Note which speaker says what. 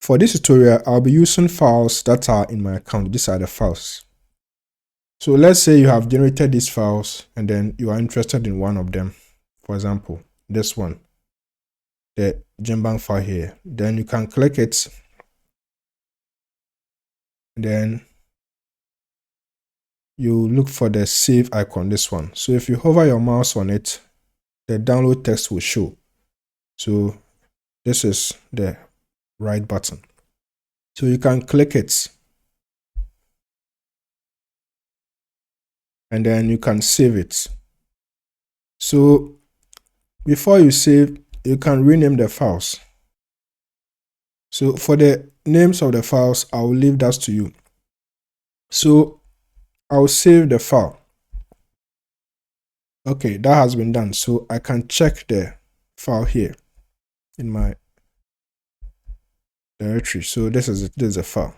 Speaker 1: For this tutorial, I'll be using files that are in my account. These are the files. So let's say you have generated these files and then you are interested in one of them. For example, this one, the Gembank file here. Then you can click it. Then you look for the save icon, this one. So if you hover your mouse on it, the download text will show. So this is the right button. So you can click it. And then you can save it. So before you save, you can rename the files. So for the names of the files, I will leave that to you. So I'll save the file. Okay, that has been done. So I can check the file here in my directory. So this is a file.